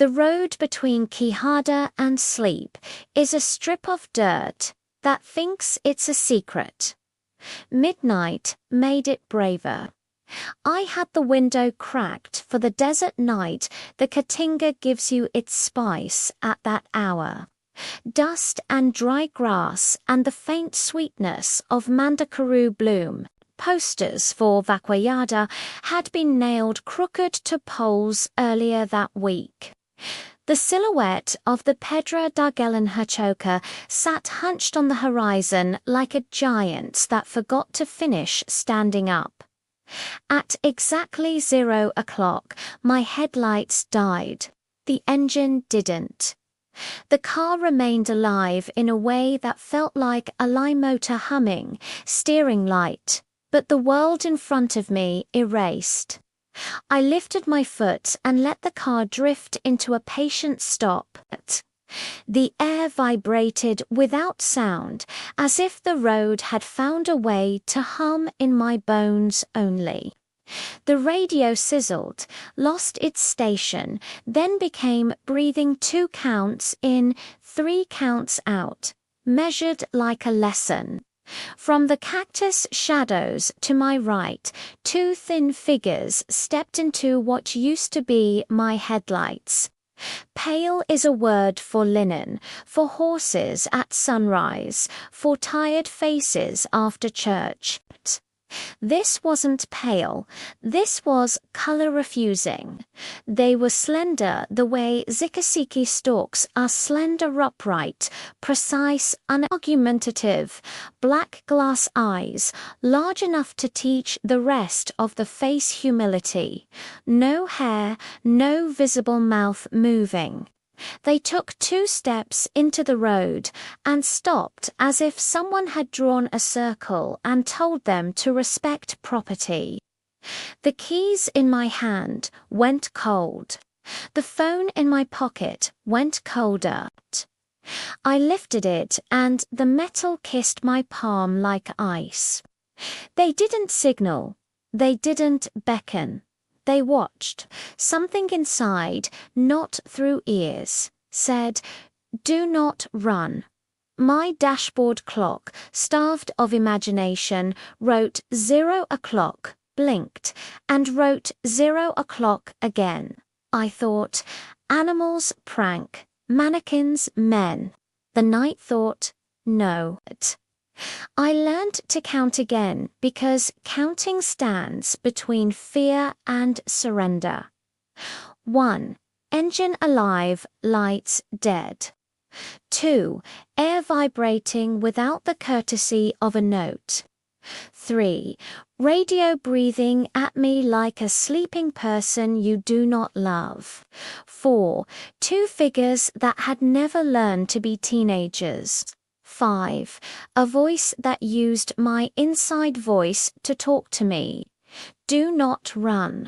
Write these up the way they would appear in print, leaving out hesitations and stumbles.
The road between Quixadá and sleep is a strip of dirt that thinks it's a secret. Midnight made it braver. I had the window cracked for the desert night the Caatinga gives you its spice at that hour. Dust and dry grass and the faint sweetness of Mandacaru bloom. Posters for Quixadá had been nailed crooked to poles earlier that week. The silhouette of the Pedra da Gallina sat hunched on the horizon like a giant that forgot to finish standing up. At exactly 0 o'clock, my headlights died. The engine didn't. The car remained alive in a way that felt like a line motor humming, steering light, but the world in front of me erased. I lifted my foot and let the car drift into a patient stop. The air vibrated without sound, as if the road had found a way to hum in my bones only. The radio sizzled, lost its station, then became breathing 2 counts in, 3 counts out, measured like a lesson. From the cactus shadows to my right, 2 thin figures stepped into what used to be my headlights. Pale is a word for linen, for horses at sunrise, for tired faces after church. This wasn't pale, this was color-refusing. They were slender the way zikasiki stalks are slender upright, precise, unargumentative, black glass eyes, large enough to teach the rest of the face humility. No hair, no visible mouth moving. They took 2 steps into the road and stopped as if someone had drawn a circle and told them to respect property. The keys in my hand went cold. The phone in my pocket went colder. I lifted it and the metal kissed my palm like ice. They didn't signal. They didn't beckon. They watched. Something inside, not through ears, said, "Do not run." My dashboard clock, starved of imagination, wrote 0 o'clock, blinked, and wrote 0 o'clock again. I thought, animals prank, mannequins men. The night thought, no. I learned to count again because counting stands between fear and surrender. 1. Engine alive, lights dead. 2. Air vibrating without the courtesy of a note. 3. Radio breathing at me like a sleeping person you do not love. 4. 2 figures that had never learned to be teenagers. 5. A voice that used my inside voice to talk to me. Do not run.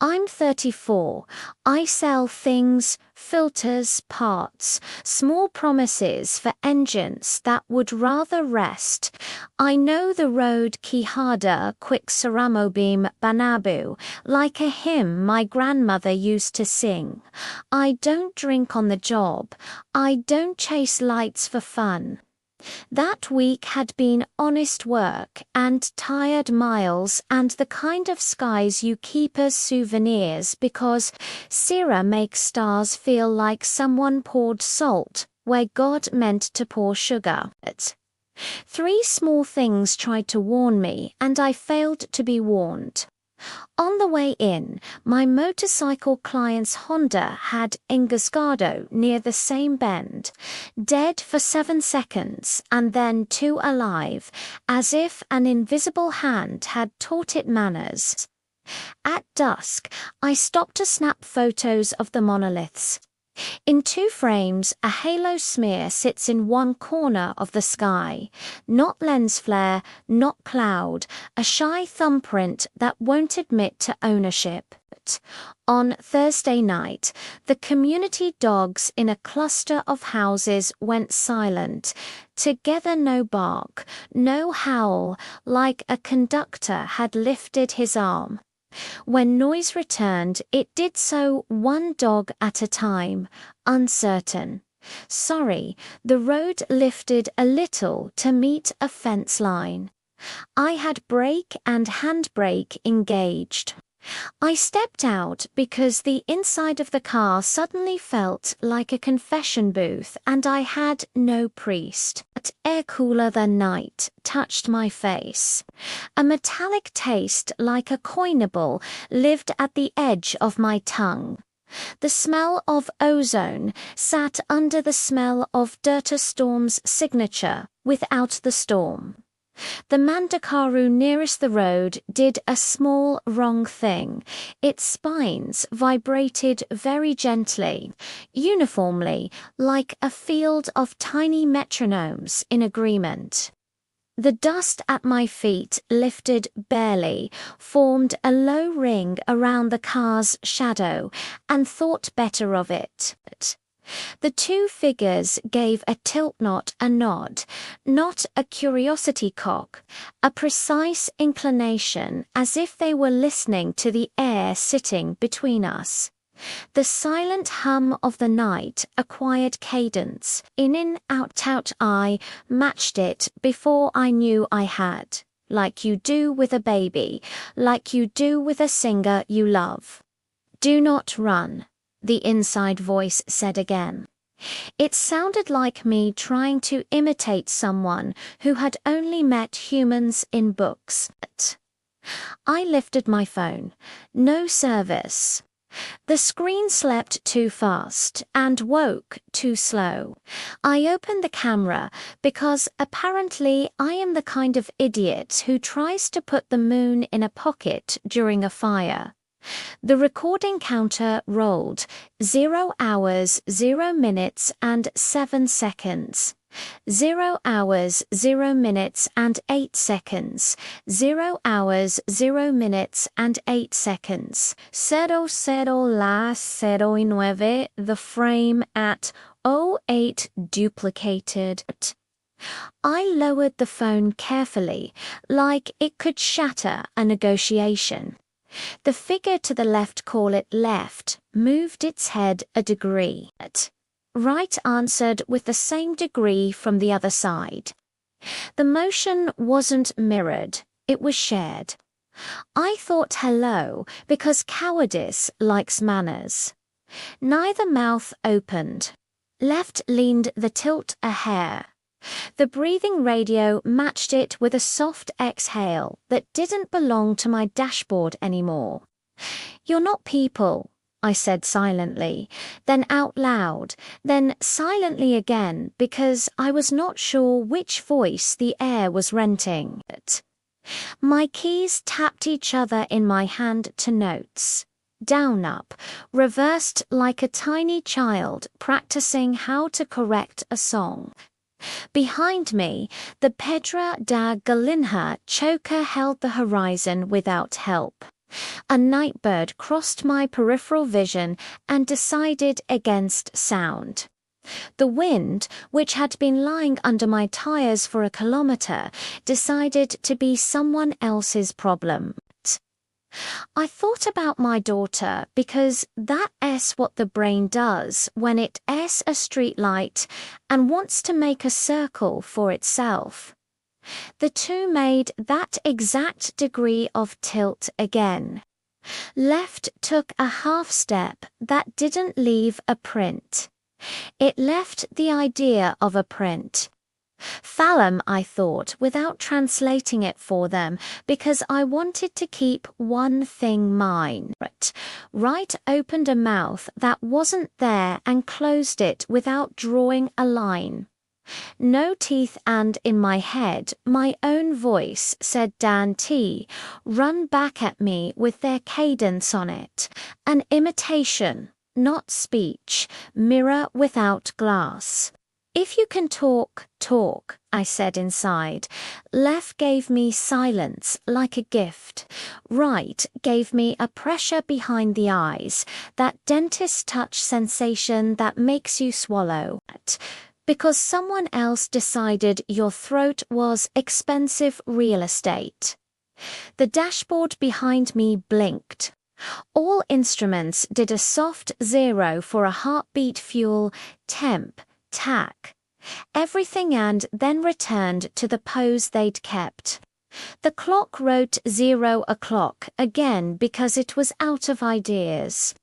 I'm 34. I sell things, filters, parts, small promises for engines that would rather rest. I know the road Quixadá Quixaramobim Banabu like a hymn my grandmother used to sing. I don't drink on the job. I don't chase lights for fun. That week had been honest work and tired miles and the kind of skies you keep as souvenirs because Ceará makes stars feel like someone poured salt where God meant to pour sugar. 3 small things tried to warn me and I failed to be warned. On the way in, my motorcycle client's Honda had engasgado near the same bend, dead for 7 seconds and then 2 alive, as if an invisible hand had taught it manners. At dusk, I stopped to snap photos of the monoliths. In 2 frames, a halo smear sits in one corner of the sky. Not lens flare, not cloud, a shy thumbprint that won't admit to ownership. On Thursday night, the community dogs in a cluster of houses went silent. Together no bark, no howl, like a conductor had lifted his arm. When noise returned, it did so one dog at a time, uncertain. Sorry, the road lifted a little to meet a fence line. I had brake and handbrake engaged. I stepped out because the inside of the car suddenly felt like a confession booth and I had no priest. But air cooler than night touched my face. A metallic taste like a coinable lived at the edge of my tongue. The smell of ozone sat under the smell of Dirta Storm's signature without the storm. The Mandacaru nearest the road did a small wrong thing. Its spines vibrated very gently, uniformly, like a field of tiny metronomes in agreement. The dust at my feet lifted barely, formed a low ring around the car's shadow, and thought better of it. The two figures gave a tilt knot a nod, not a curiosity cock, a precise inclination as if they were listening to the air sitting between us. The silent hum of the night acquired cadence. In, out, I matched it before I knew I had. Like you do with a baby, like you do with a singer you love. Do not run, the inside voice said again. It sounded like me trying to imitate someone who had only met humans in books. I lifted my phone. No service. The screen slept too fast and woke too slow. I opened the camera because apparently I am the kind of idiot who tries to put the moon in a pocket during a fire. The recording counter rolled 0 hours, 0 minutes and 7 seconds. 0 hours, 0 minutes and 8 seconds. 0 hours, 0 minutes and 8 seconds. 00 las 09, the frame at 08 duplicated. I lowered the phone carefully, like it could shatter a negotiation. The figure to the left, call it left, moved its head a degree. Right answered with the same degree from the other side. The motion wasn't mirrored, it was shared. I thought hello because cowardice likes manners. Neither mouth opened. Left leaned the tilt a hair. The breathing radio matched it with a soft exhale that didn't belong to my dashboard anymore. You're not people, I said silently, then out loud, then silently again because I was not sure which voice the air was renting. My keys tapped each other in my hand to notes. Down up, reversed like a tiny child practicing how to correct a song. Behind me, the Pedra da Galinha choker held the horizon without help. A nightbird crossed my peripheral vision and decided against sound. The wind, which had been lying under my tires for a kilometer, decided to be someone else's problem. I thought about my daughter because that's what the brain does when it sees a street light and wants to make a circle for itself. The two made that exact degree of tilt again. Left took a half step that didn't leave a print. It left the idea of a print. Phalum, I thought, without translating it for them, because I wanted to keep one thing mine. Right opened a mouth that wasn't there and closed it without drawing a line. No teeth, and in my head, my own voice said Dan T, run back at me with their cadence on it. An imitation, not speech, mirror without glass. If you can talk, talk, I said inside. Left gave me silence like a gift. Right gave me a pressure behind the eyes, that dentist touch sensation that makes you swallow. Because someone else decided your throat was expensive real estate. The dashboard behind me blinked. All instruments did a soft 0 for a heartbeat, fuel, temp, tack, everything, and then returned to the pose they'd kept. The clock wrote 0 o'clock again because it was out of ideas.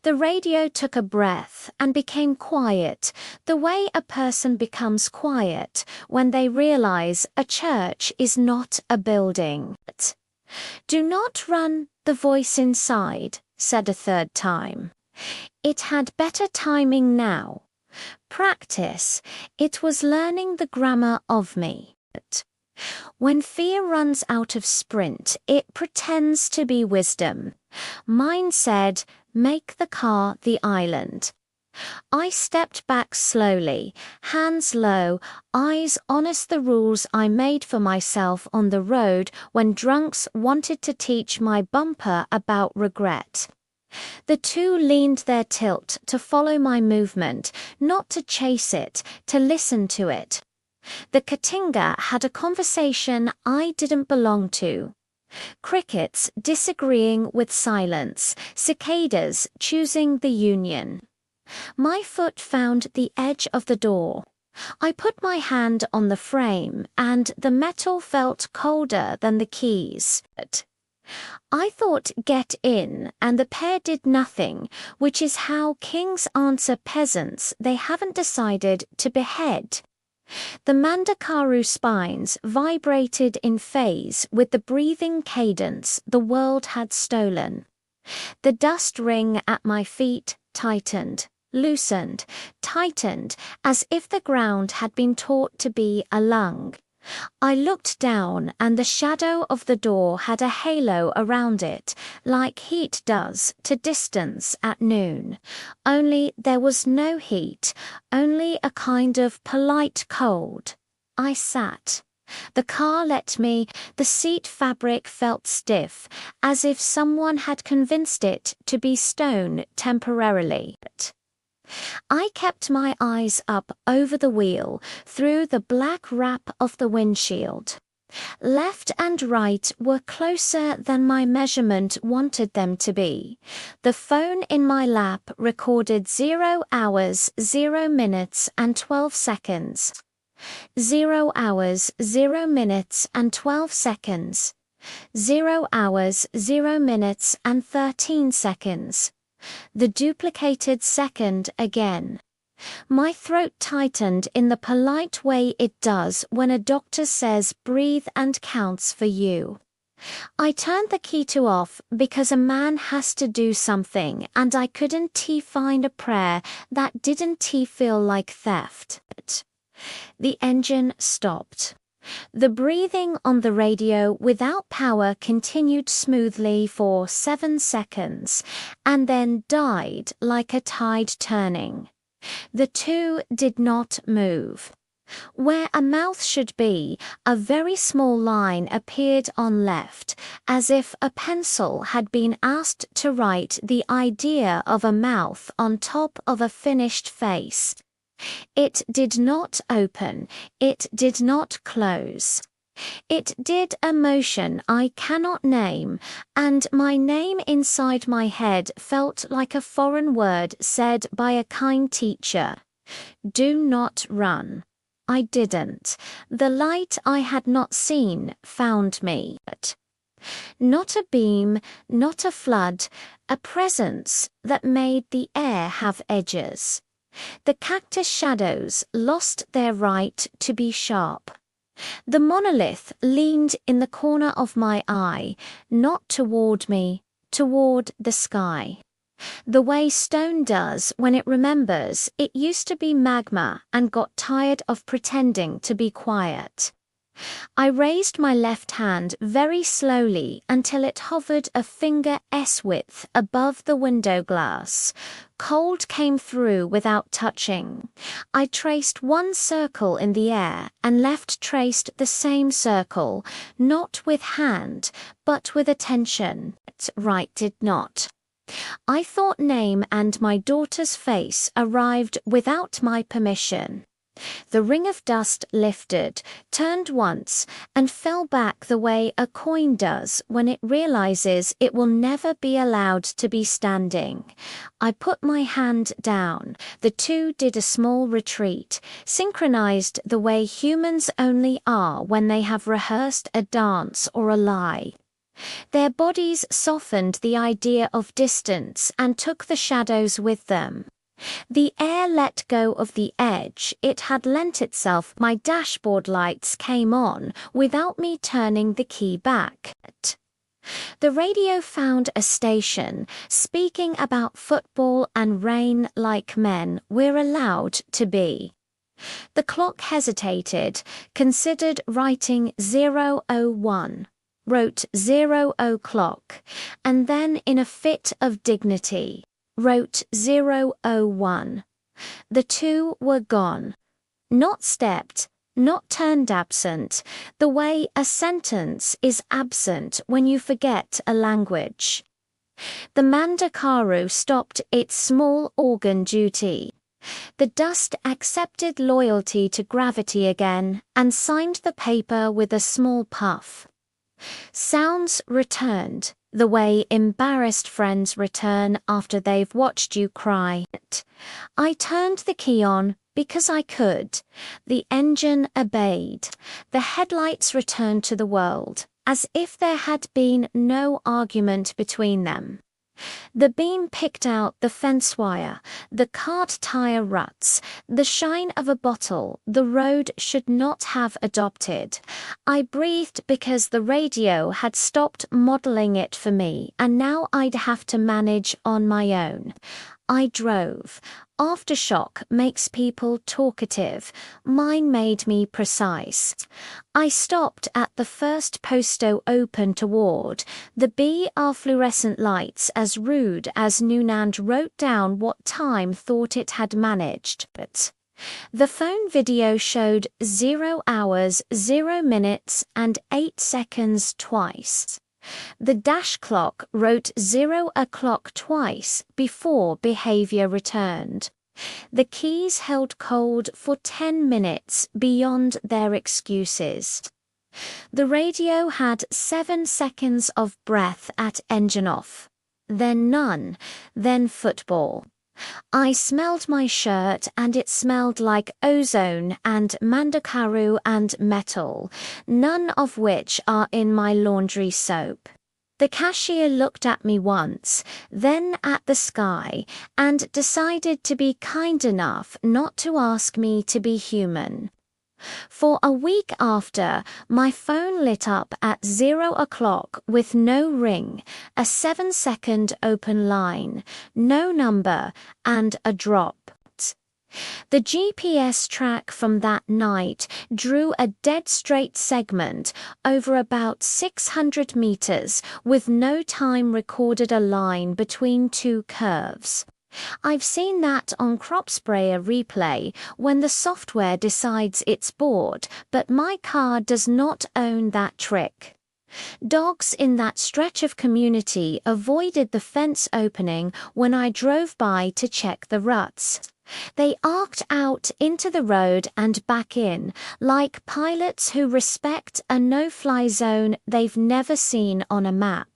The radio took a breath and became quiet, the way a person becomes quiet when they realize a church is not a building. "Do not run," the voice inside said a third time. It had better timing now. Practice. It was learning the grammar of me. When fear runs out of sprint, it pretends to be wisdom. Mine said, "Make the car the island." I stepped back slowly, hands low, eyes honest, the rules I made for myself on the road when drunks wanted to teach my bumper about regret. The two leaned their tilt to follow my movement, not to chase it, to listen to it. The Katinga had a conversation I didn't belong to. Crickets disagreeing with silence, cicadas choosing the union. My foot found the edge of the door. I put my hand on the frame, and the metal felt colder than the keys. I thought "get in," and the pair did nothing, which is how kings answer peasants they haven't decided to behead. The Mandacaru spines vibrated in phase with the breathing cadence the world had stolen. The dust ring at my feet tightened, loosened, tightened, as if the ground had been taught to be a lung. I looked down, and the shadow of the door had a halo around it, like heat does to distance at noon. Only there was no heat, only a kind of polite cold. I sat. The car let me. The seat fabric felt stiff, as if someone had convinced it to be stone temporarily. I kept my eyes up over the wheel, through the black wrap of the windshield. Left and right were closer than my measurement wanted them to be. The phone in my lap recorded 0 hours, 0 minutes and 12 seconds. 0 hours, 0 minutes and 12 seconds. 0 hours, 0 minutes and 13 seconds. The duplicated second again. My throat tightened in the polite way it does when a doctor says breathe and counts for you. I turned the key to off because a man has to do something, and I couldn't find a prayer that didn't feel like theft. The engine stopped. The breathing on the radio without power continued smoothly for 7 seconds, and then died like a tide turning. The two did not move. Where a mouth should be, a very small line appeared on left, as if a pencil had been asked to write the idea of a mouth on top of a finished face. It did not open, it did not close. It did a motion I cannot name, and my name inside my head felt like a foreign word said by a kind teacher. Do not run. I didn't. The light I had not seen found me. Not a beam, not a flood, a presence that made the air have edges. The cactus shadows lost their right to be sharp. The monolith leaned in the corner of my eye, not toward me, toward the sky. The way stone does when it remembers it used to be magma and got tired of pretending to be quiet. I raised my left hand very slowly until it hovered a finger's width above the window glass. Cold came through without touching. I traced one circle in the air and left traced the same circle, not with hand, but with attention. Right did not. I thought name and my daughter's face arrived without my permission. The ring of dust lifted, turned once, and fell back the way a coin does when it realizes it will never be allowed to be standing. I put my hand down. The two did a small retreat, synchronized the way humans only are when they have rehearsed a dance or a lie. Their bodies softened the idea of distance and took the shadows with them. The air let go of the edge it had lent itself. My dashboard lights came on without me turning the key back. The radio found a station speaking about football and rain like men we're allowed to be. The clock hesitated, considered writing 0:01, wrote 0:00, and then in a fit of dignity, wrote 0:01. The two were gone. Not stepped, not turned absent, the way a sentence is absent when you forget a language. The Mandacaru stopped its small organ duty. The dust accepted loyalty to gravity again and signed the paper with a small puff. Sounds returned, the way embarrassed friends return after they've watched you cry. I turned the key on because I could. The engine obeyed. The headlights returned to the world, as if there had been no argument between them. The beam picked out the fence wire, the cart tire ruts, the shine of a bottle the road should not have adopted. I breathed because the radio had stopped modeling it for me, and now I'd have to manage on my own. I drove. Aftershock makes people talkative. Mine made me precise. I stopped at the first posto open toward the BR fluorescent lights as rude as Nunand wrote down what time thought it had managed. But the phone video showed 0 hours, 0 minutes, and 8 seconds twice. The dash clock wrote 0 o'clock twice before behavior returned. The keys held cold for 10 minutes beyond their excuses. The radio had 7 seconds of breath at engine off. Then none, then football. I smelled my shirt and it smelled like ozone and Mandacaru and metal, none of which are in my laundry soap. The cashier looked at me once, then at the sky, and decided to be kind enough not to ask me to be human. For a week after, my phone lit up at 0 o'clock with no ring, a 7-second open line, no number, and a drop. The GPS track from that night drew a dead straight segment over about 600 meters with no time recorded, a line between two curves. I've seen that on crop sprayer replay when the software decides it's bored, but my car does not own that trick. Dogs in that stretch of community avoided the fence opening when I drove by to check the ruts. They arced out into the road and back in, like pilots who respect a no-fly zone they've never seen on a map.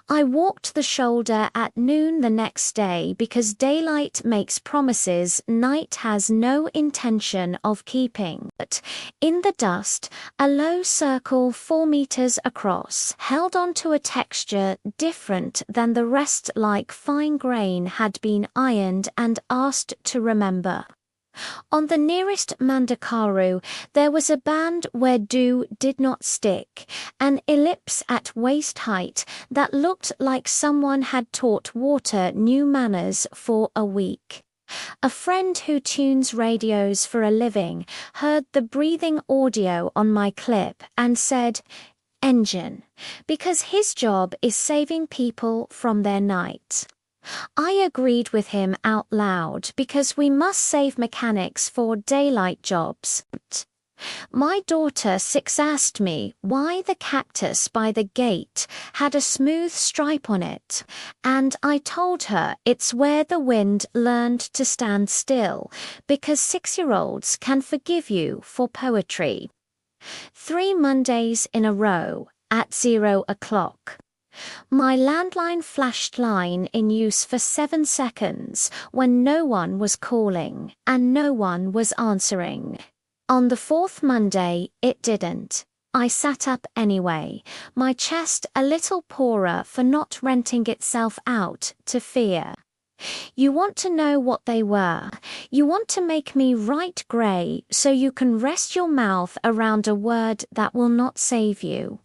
I walked the shoulder at noon the next day because daylight makes promises night has no intention of keeping. But in the dust, a low circle 4 meters across held onto a texture different than the rest, like fine grain had been ironed and asked to remember. On the nearest Mandacaru, there was a band where dew did not stick, an ellipse at waist height that looked like someone had taught water new manners for a week. A friend who tunes radios for a living heard the breathing audio on my clip and said, "Engine," because his job is saving people from their night. I agreed with him out loud because we must save mechanics for daylight jobs. My daughter 6 asked me why the cactus by the gate had a smooth stripe on it, and I told her it's where the wind learned to stand still, because 6-year-olds can forgive you for poetry. 3 Mondays in a row, at 0 o'clock. My landline flashed line in use for 7 seconds when no one was calling and no one was answering. On the 4th Monday, it didn't. I sat up anyway, my chest a little poorer for not renting itself out to fear. You want to know what they were. You want to make me right grey so you can rest your mouth around a word that will not save you.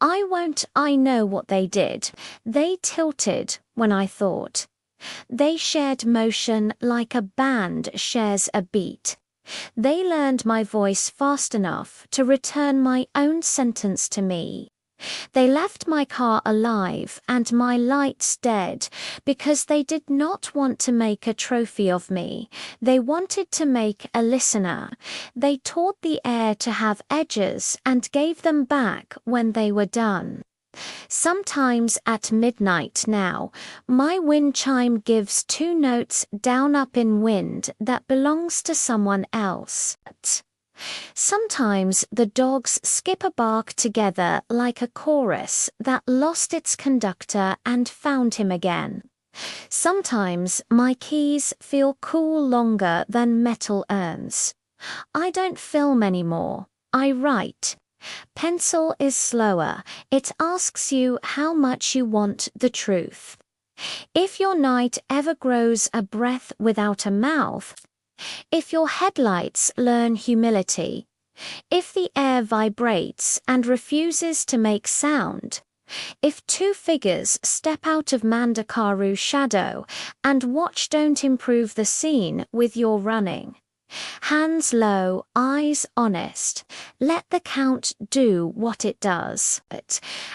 I won't. I know what they did. They tilted when I thought. They shared motion like a band shares a beat. They learned my voice fast enough to return my own sentence to me. They left my car alive and my lights dead because they did not want to make a trophy of me. They wanted to make a listener. They taught the air to have edges and gave them back when they were done. Sometimes at midnight now, my wind chime gives 2 notes down up in wind that belongs to someone else. Sometimes the dogs skip a bark together like a chorus that lost its conductor and found him again. Sometimes my keys feel cool longer than metal urns. I don't film anymore. I write. Pencil is slower. It asks you how much you want the truth. If your night ever grows a breath without a mouth, if your headlights learn humility, if the air vibrates and refuses to make sound, if 2 figures step out of Mandacaru shadow and watch don't improve the scene with your running, hands low, eyes honest, let the count do what it does.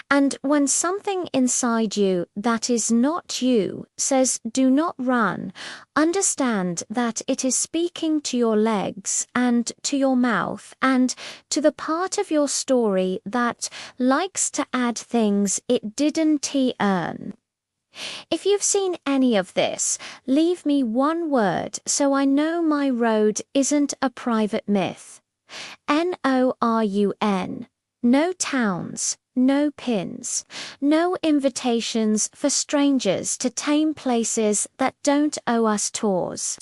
And when something inside you that is not you says do not run, understand that it is speaking to your legs and to your mouth and to the part of your story that likes to add things it didn't earn. If you've seen any of this, leave me 1 word so I know my road isn't a private myth. NORUN. No towns, no pins, no invitations for strangers to tame places that don't owe us tours.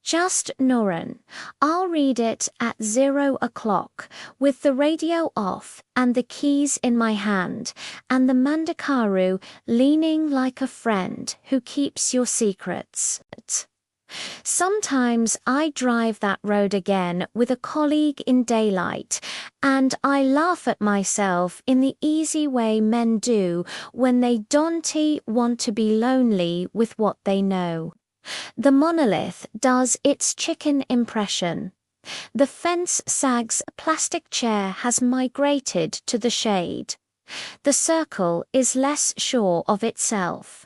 Just Norun. I'll read it at 0 o'clock, with the radio off and the keys in my hand, and the Mandacaru leaning like a friend who keeps your secrets. Sometimes I drive that road again with a colleague in daylight, and I laugh at myself in the easy way men do when they don't want to be lonely with what they know. The monolith does its chicken impression. The fence sag's plastic chair has migrated to the shade. The circle is less sure of itself.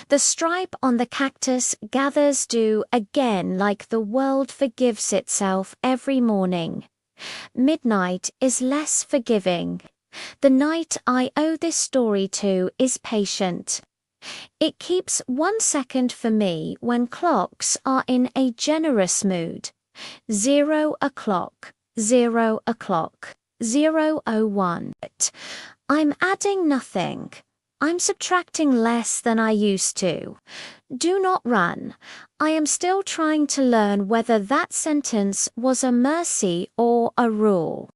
The stripe on the cactus gathers dew again like the world forgives itself every morning. Midnight is less forgiving. The night I owe this story to is patient. It keeps 1 second for me when clocks are in a generous mood. 0 o'clock, 0 o'clock, 0:01. I'm adding nothing. I'm subtracting less than I used to. Do not run. I am still trying to learn whether that sentence was a mercy or a rule.